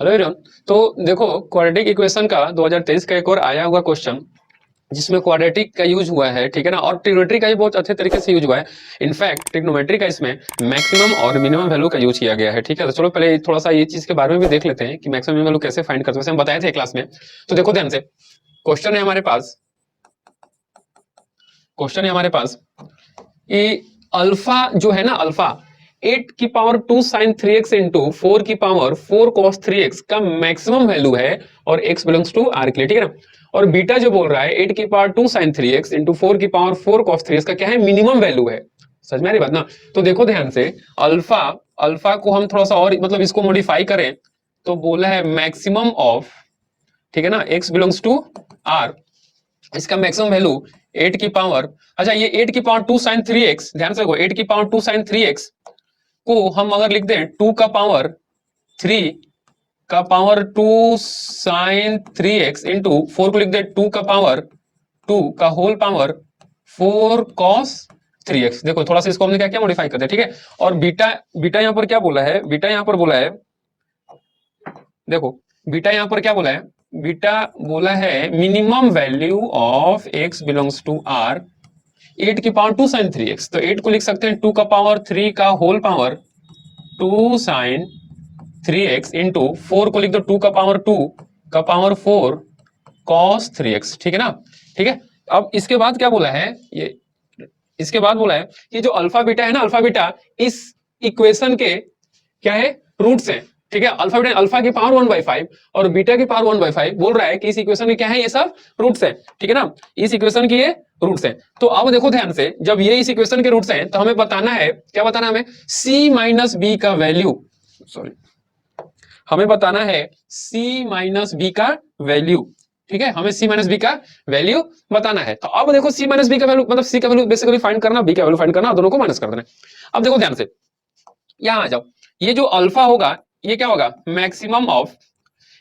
Hello everyone. तो देखो, quadratic equation का 2023 का एक और आया हुआ क्वेश्चन जिसमें क्वाड्रेटिक का यूज हुआ है, ठीक है ना। और ट्रिग्नोमेट्री का भी बहुत अच्छे तरीके से यूज हुआ है। इनफैक्ट ट्रिग्नोमेट्री का इसमें मैक्सिमम और मिनिमम वैल्यू का यूज किया गया है, ठीक है। तो चलो पहले थोड़ा सा ये चीज के बारे में भी देख लेते हैं कि मैक्सिमम वैल्यू कैसे फाइंड करते हैं, वैसे हम बताए थे क्लास में। तो देखो ध्यान से, क्वेश्चन है हमारे पास, क्वेश्चन है हमारे पास कि अल्फा जो है ना, अल्फा 8 की पावर 2 साइन 3x इंटू 4 की पावर 4 कॉस 3x का मैक्सिमम वैल्यू है और x बिलोंग्स टू आर के लिए, ठीक है ना। और बीटा जो बोल रहा है 8 की पावर 2 साइन 3x इंटू 4 की पावर 4 कॉस 3x का क्या है, मिनिमम वैल्यू है। समझ में आ रही बात ना। तो देखो ध्यान से, अल्फा अल्फा को हम थोड़ा सा और मतलब इसको मॉडिफाई करें तो बोला है मैक्सिमम ऑफ, ठीक है ना, x बिलोंग्स टू आर। इसका मैक्सिमम वैल्यू 8 की पावर, अच्छा ये 8 की पावर 2 साइन 3x, ध्यान से देखो 8 की पावर 2 साइन 3x को हम अगर लिख दें 2 का पावर 3 का पावर 2 साइन 3x इंटू 4 को लिख दे 2 का पावर 2 का होल पावर 4 कॉस 3x। देखो थोड़ा सा इसको हमने क्या क्या मॉडिफाई कर दिया, ठीक है। और बीटा बीटा यहां पर क्या बोला है, बीटा यहां पर बोला है, देखो बीटा यहां पर क्या बोला है, बीटा बोला है minimum value of x belongs to r 8 की पावर 2 साइन 3x। तो 8 को लिख सकते हैं 2 का पावर 3 का whole power 2 sign 3x into 4 को लिख दो 2 का पावर 2 का पावर 4 कॉस 3x, ठीक है ना। ठीक है, अब इसके बाद क्या बोला है, ये इसके बाद बोला है कि जो अल्फा बीटा है ना, अल्फा बीटा इस इक्वेशन के क्या है, रूट्स हैं, ठीक है। अल्फा बीटा, अल्फा की पावर 1/5 और बीटा की पावर 1/5 बोल रहा है कि इस इक्वेशन के क्या है, ये सब रूट्स हैं, ठीक है ना। इस इक्वेशन की ये रूट्स हैं। तो अब देखो ध्यान से, जब ये इस इक्वेशन के रूट्स हैं तो हमें बताना है, क्या बताना है हमें, c माइनस बी का वैल्यू, सॉरी हमें बताना है c माइनस बी का वैल्यू, ठीक है। हमें c माइनस बी का वैल्यू बताना है। तो अब देखो c माइनस बी का वैल्यू मतलब c का वैल्यू बेसिकली फाइंड करना, b का वैल्यू फाइंड करना, दोनों को माइनस कर देना। अब देखो ध्यान से, यहां आ जाओ, ये जो अल्फा होगा ये क्या होगा, मैक्सिमम ऑफ,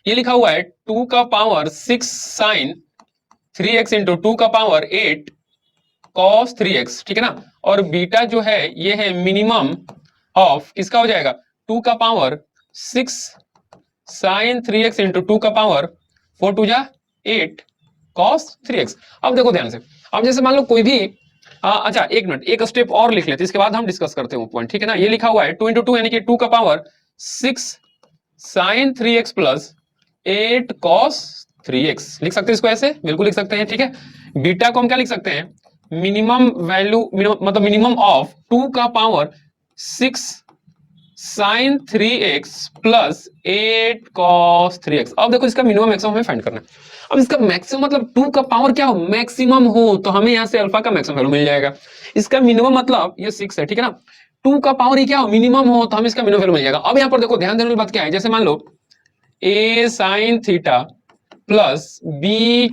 ये लिखा हुआ है 2 का पावर 6 साइन 3x इंटू 2 का पावर 8 कॉस 3x, ठीक है ना। और बीटा जो है ये है मिनिमम ऑफ किसका हो जाएगा, 2 का पावर 6 साइन 3x इंटू 2 का पावर 4 टू जा 8 कॉस 3x। अब देखो ध्यान से, अब जैसे मान लो कोई भी अच्छा एक मिनट, एक स्टेप और लिख लेते, इसके बाद हम डिस्कस करते हैं पॉइंट, ठीक है ना। ये लिखा हुआ है 2 इंटू 2 यानी कि 2 का power 6 sign 3x plus 8 cos 3x, लिख सकते हैं इसको ऐसे, बिल्कुल लिख सकते हैं, ठीक है। बीटा को हम क्या लिख सकते हैं, मिनिमम वैल्यू, मतलब मिनिमम ऑफ 2 का power 6 sign 3x plus 8 cos 3x। अब देखो इसका मिनिमम मैक्सिमम हमें फाइंड करना है। अब इसका मैक्सिमम मतलब 2 का पावर क्या हो, मैक्सिमम हो, तो हमें यहां से अल्फा का मैक्सिमम वैल्यू मिल जाएगा। इसका मिनिमम मतलब ये 6 है, ठीक है ना। 2 का पावर ही क्या हो, मिनिमम हो, तो हमें इसका मिनिमम वैल्यू मिल जाएगा। अब यहां पर देखो ध्यान देने वाली बात क्या है, जैसे मान लो a sine theta plus b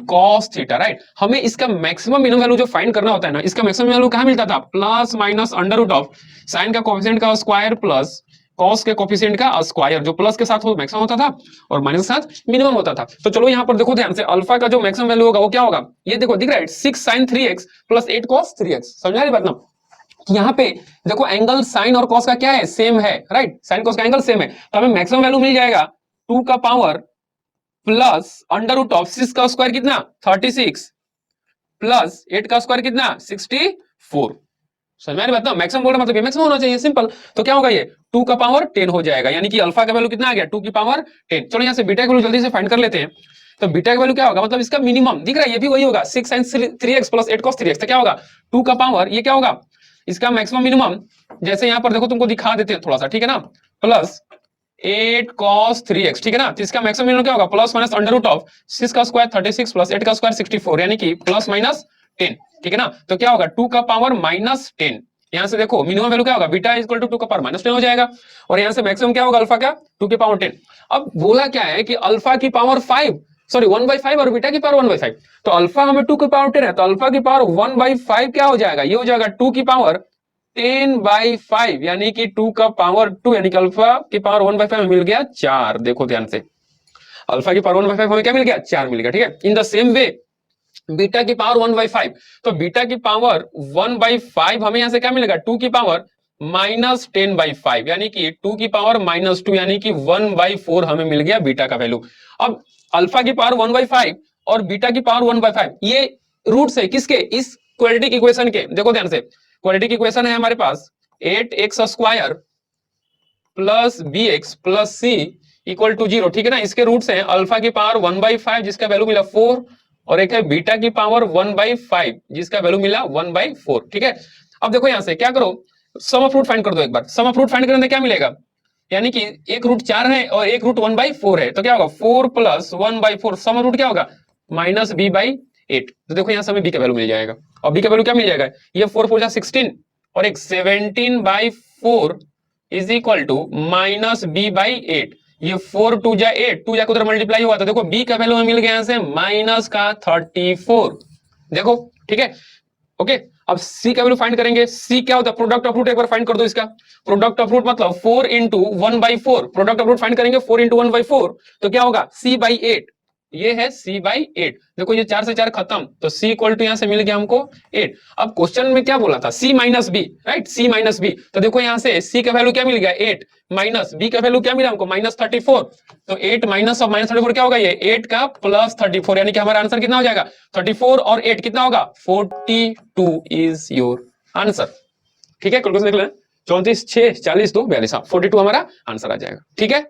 cos theta, right. हमें इसका मैक्सिमम मिनिमम वैल्यू जो फाइंड करना होता है ना, इसका मैक्सिमम वैल्यू कहां मिलता था, plus minus under root of sine का कोएफिशिएंट का स्क्वायर प्लस कॉस के कोएफिशिएंट का स्क्वायर, जो प्लस के साथ हो मैक्सिमम होता था और माइनस के साथ मिनिमम होता था। तो चलो यहां पर देखो ध्यान से, अल्फा का जो मैक्सिमम वैल्यू होगा वो क्या होगा, ये देखो दिख रहा है 6 sign 3x plus 8 cos 3x। समझ रही बात ना। यहाँ पे देखो एंगल साइन और कॉस का क्या है, सेम है, राइट। साइन कॉस का एंगल सेम है, तो हमें मैक्सिमम वैल्यू मिल जाएगा 2 का power plus under root of 6 का स्क्वायर कितना 36 प्लस 8 का स्क्वायर कितना 64। समझ में आ रही बात ना। मैक्सिमम बोल रहा मतलब ये मैक्सिमम होना चाहिए, सिंपल। तो क्या होगा, ये 2 का पावर 10 हो जाएगा, यानी कि अल्फा का वैल्यू कितना आ गया 2 की पावर 10। चलो यहाँ से बीटा का वैल्यू जल्दी से फाइंड कर लेते हैं। तो बीटा का वैल्यू क्या होगा, मतलब इसका मिनिमम दिख रहा है, ये भी वही होगा 6 sin 3x plus 8 cos 3x। तो क्या होगा 2 का पावर, ये क्या होगा इसका मैक्सिमम मिनिमम, जैसे यहाँ पर देखो तुमको दिखा देते हैं थोड़ा सा, ठीक है ना, प्लस 8 cos 3x, ठीक है ना। तो इसका मैक्सिमम मिनिमम क्या होगा, plus minus under root of 6 का स्क्वायर 36 प्लस 8 का स्क्वायर 64, यानी कि प्लस माइनस 10, ठीक है ना। तो क्या होगा 2 का पावर माइनस 10। यहां से देखो मिनिमम वैल्यू क्या होगा, बीटा इक्वल टू 2 का पावर माइनस 10 हो जाएगा, और यहां से मैक्सिमम क्या होगा अल्फा का 2 की पावर 10। अब बोला क्या है कि अल्फा की पावर 5, सॉरी 1/5 और बीटा की पावर 1/5। तो अल्फा हमें 2 की पावर 10 है, तो अल्फा की पावर 1/5 क्या हो जाएगा, ये हो जाएगा 2 की पावर 10/5, यानी कि 2 का पावर 2, यानी कि अल्फा की पावर 1/5 मिल गया 4। देखो ध्यान से, अल्फा की पावर 1/5 हमें क्या मिल गया, 4 मिल गया, ठीक है। In the same way beta की पावर 1/5, तो बीटा की पावर 1/5 हमें यहां से क्या मिलेगा 2 की पावर -10/5 यानी कि 2 की पावर -2 यानी कि 1/4 हमें मिल गया बीटा का वैल्यू। अब अल्फा की पावर 1/5 और बीटा की पावर 1/5 ये रूट्स है किसके, इस क्वाड्रेटिक इक्वेशन के। देखो ध्यान से, क्वाड्रेटिक इक्वेशन है हमारे पास 8x² plus bx plus c equal to 0, ठीक है ना। इसके रूट्स हैं अल्फा की पावर 1/5 जिसका वैल्यू मिला 4 और एक है बीटा की पावर 1/5 जिसका वैल्यू मिला 1/4, ठीक है। अब देखो यहां से क्या करो, सम ऑफ रूट फाइंड कर दो एक बार। सम ऑफ रूट फाइंड करने में क्या मिलेगा, यानी कि एक रूट 4 है और एक रूट 1/4 है, तो क्या होगा 4 प्लस 1/4, सम ऑफ रूट क्या होगा -b/8। तो देखो यहां से हमें b का वैल्यू मिल जाएगा, और b का वैल्यू क्या मिल जाएगा, ये 4 4 16 और एक 17/4 इज इक्वल टू -b/8। ये 4 2 जा 8, 2 जाकर उधर मल्टीप्लाई हुआ, तो देखो b का वैल्यू हमें मिल गया यहां से -34। देखो ठीक है, ओके। अब c का वैल्यू फाइंड करेंगे। c क्या होता है, प्रोडक्ट ऑफ रूट एक बार फाइंड कर दो इसका। प्रोडक्ट ऑफ रूट मतलब 4 into 1/4, product of root find करेंगे 4 इंटू 1/4 तो क्या होगा c/8, ये है c/8। देखो ये 4 से 4 खत्म, तो c इक्वल टू यहां से मिल गया हमको 8। अब क्वेश्चन में क्या बोला था, c minus B, right, c minus B. तो देखो यहां से c का वैल्यू क्या मिल गया 8 माइनस b का वैल्यू क्या मिला हमको -34। तो 8 माइनस ऑफ -34 क्या होगा, ये 8 का प्लस 34, यानी कि हमारा आंसर कितना हो जाएगा 34 और 8 कितना होगा 42 इज योर आंसर। ठीक है, कैलकुलेशन देख लें, 34 6 40 2 42, 42 हमारा आंसर आ जाएगा। ठीक है।